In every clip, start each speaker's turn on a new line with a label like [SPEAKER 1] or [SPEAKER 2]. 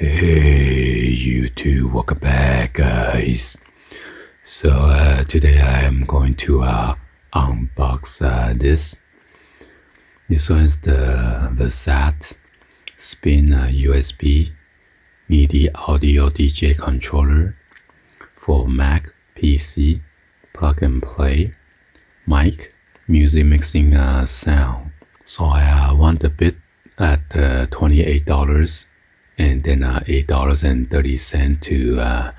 [SPEAKER 1] Hey, you two, welcome back, guys. So today I am going to unbox this. This one is the Versat Spin USB MIDI audio DJ controller for Mac, PC, plug and play, mic, music mixing sound. So I want a bit at $28. And then $8.30 to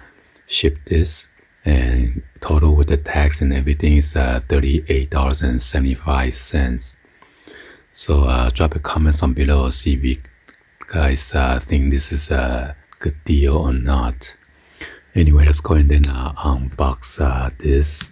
[SPEAKER 1] ship this, and total with the tax and everything is $38.75. So drop a comment on below, see if you guys think this is a good deal or not. Anyway, let's go ahead and unbox this.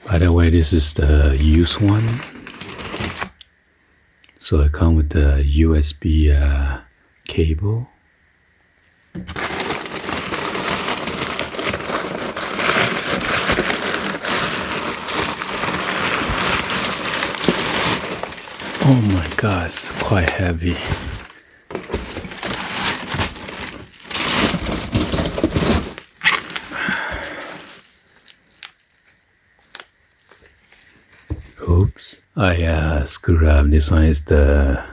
[SPEAKER 1] By the way, this is the used one. So it comes with the USB cable. Oh my god, it's quite heavy. Oops, I screwed up. This one is the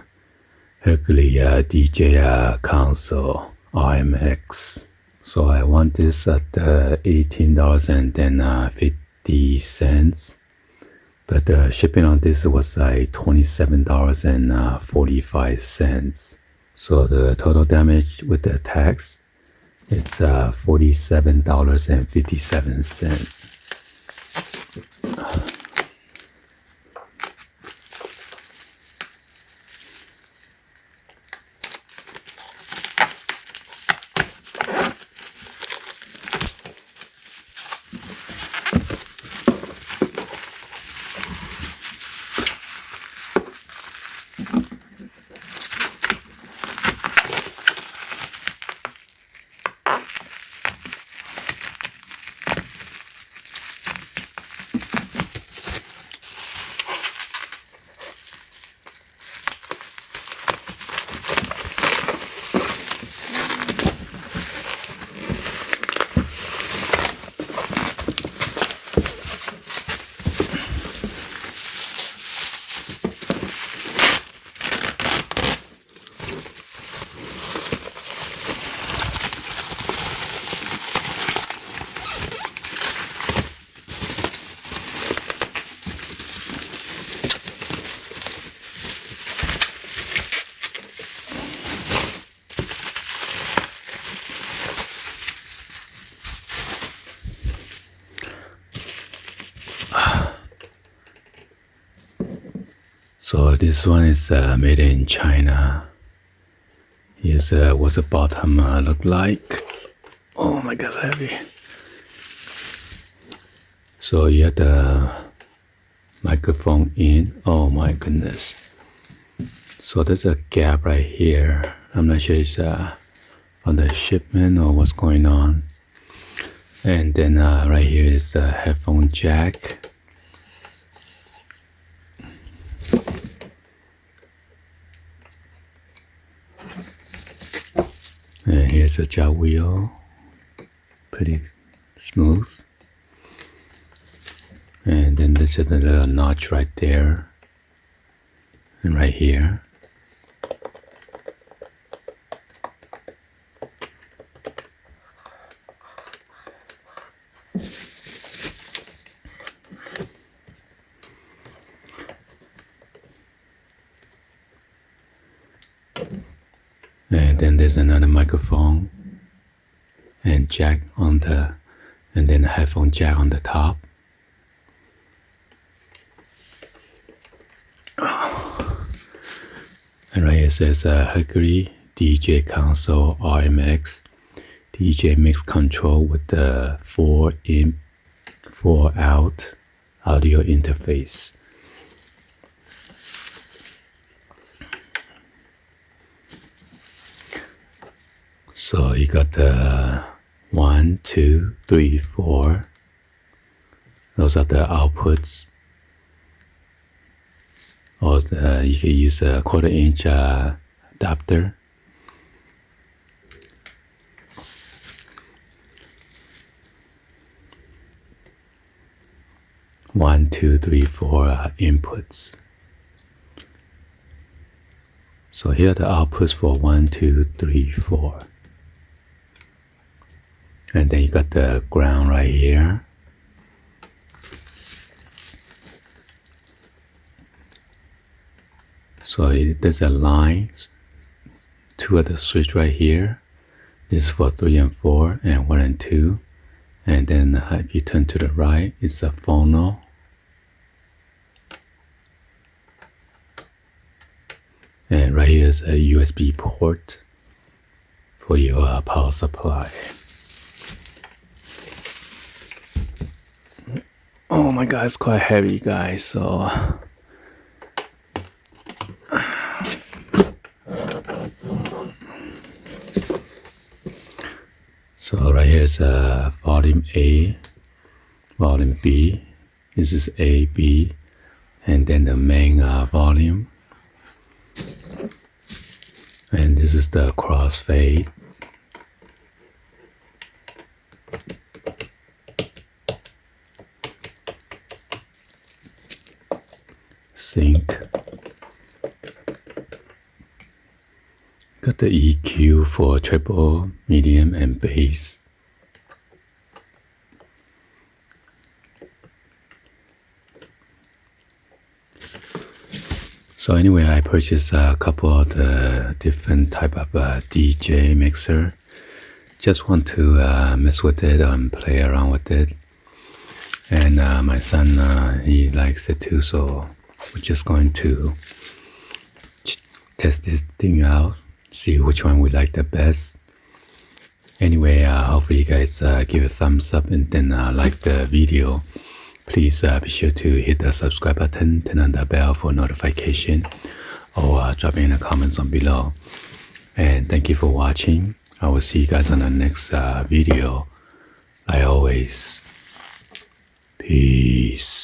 [SPEAKER 1] Hercules DJ console RMX. So I want this at $18.50. But the shipping on this was like $27.45. So the total damage with the tax, it's $47.57. So this one is made in China. Here's what the bottom look like. Oh my god, it's heavy. So you have the microphone in. Oh my goodness. So there's a gap right here. I'm not sure it's on the shipment or what's going on. And then right here is the headphone jack. And here's a jog wheel, pretty smooth. And then there's a little notch right there and right here. And then there's another microphone and jack on the, and then a headphone jack on the top. And right here it says Hercules DJ console RMX DJ mix control with the 4 in 4 out audio interface. So you got the 1, 2, 3, 4. Those are the outputs. Or you can use a 1/4-inch adapter. One, two, three, four inputs. So here are the outputs for 1, 2, 3, 4. And then you got the ground right here. So there's a line, 2 at the switch right here. This is for 3 and 4, and 1 and 2. And then if you turn to the right, it's a phono. And right here is a USB port for your power supply. Oh my god, it's quite heavy, guys. So right here is volume A, volume B. This is A, B, and then the main volume. And this is the crossfade. Sync. Got the EQ for treble, medium, and bass. So anyway, I purchased a couple of the different type of DJ mixer. Just want to mess with it and play around with it. And my son, he likes it too, so we're just going to test this thing out, see which one we like the best. Anyway, hopefully you guys give a thumbs up and then like the video. Please be sure to hit the subscribe button, turn on the bell for notification, or drop in the comments on below. And thank you for watching. I will see you guys on the next video. Like always, peace.